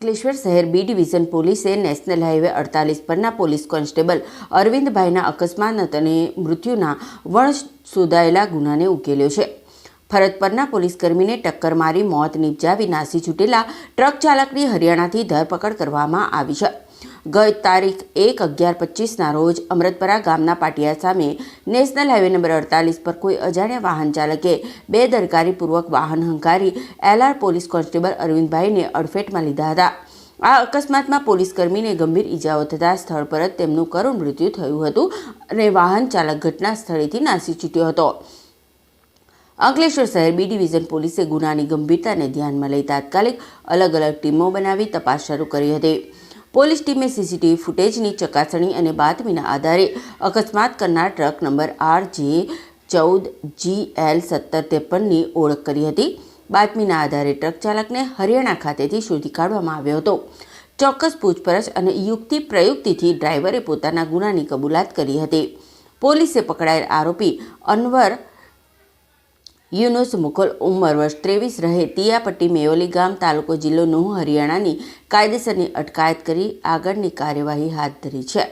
અંકલેશ્વર શહેર B division પોલીસે national highway 48 પરના પોલીસ કોન્સ્ટેબલ અરવિંદભાઈના અકસ્માત અને મૃત્યુના વણસોદાયેલા ગુનાને ઉકેલ્યો છે। ફરજ પરના પોલીસકર્મીને ટક્કર મારી મોત નિપજાવી નાસી છૂટેલા ટ્રક ચાલકની હરિયાણાથી ધરપકડ કરવામાં આવી છે। ગત તારીખ 1/11/25ના રોજ અમૃતપરા ગામના પાટિયા સામે નેશનલ હાઈવે નંબર 48 પર કોઈ અજાણ્યા વાહન ચાલકે બેદરકારીપૂર્વક વાહન હંકારી એલઆર પોલીસ કોન્સ્ટેબલ અરવિંદભાઈને અડફેટમાં લીધા હતા। આ અકસ્માતમાં પોલીસકર્મીને ગંભીર ઈજાઓ થતાં સ્થળ પર જ તેમનું કરુણ મૃત્યુ થયું હતું અને વાહન ચાલક ઘટના સ્થળેથી નાસી છૂટ્યો હતો। અંકલેશ્વર શહેર બી ડિવિઝન પોલીસે ગુનાની ગંભીરતાને ધ્યાનમાં લઈ તાત્કાલિક અલગ અલગ ટીમો બનાવી તપાસ શરૂ કરી હતી। પોલીસ ટીમે સીસીટીવી ફૂટેજની ચકાસણી અને બાતમીના આધારે અકસ્માત કરનાર ટ્રક નંબર RJ14GL1753ની ઓળખ કરી હતી। બાતમીના આધારે ટ્રક ચાલકને હરિયાણા ખાતેથી શોધી કાઢવામાં આવ્યો હતો। ચોક્કસ પૂછપરછ અને યુક્તિ પ્રયુક્તિથી ડ્રાઈવરે પોતાના ગુનાની કબૂલાત કરી હતી। પોલીસે પકડાયેલ આરોપી અનવર યુનુસ મુકલ ઉંમર વર્ષ 23 રહે તિયાપટ્ટી મેયોલી ગામ તાલુકો જિલ્લો નૂહ હરિયાણાની કાયદેસરની અટકાયત કરી આગળની કાર્યવાહી હાથ ધરી છે।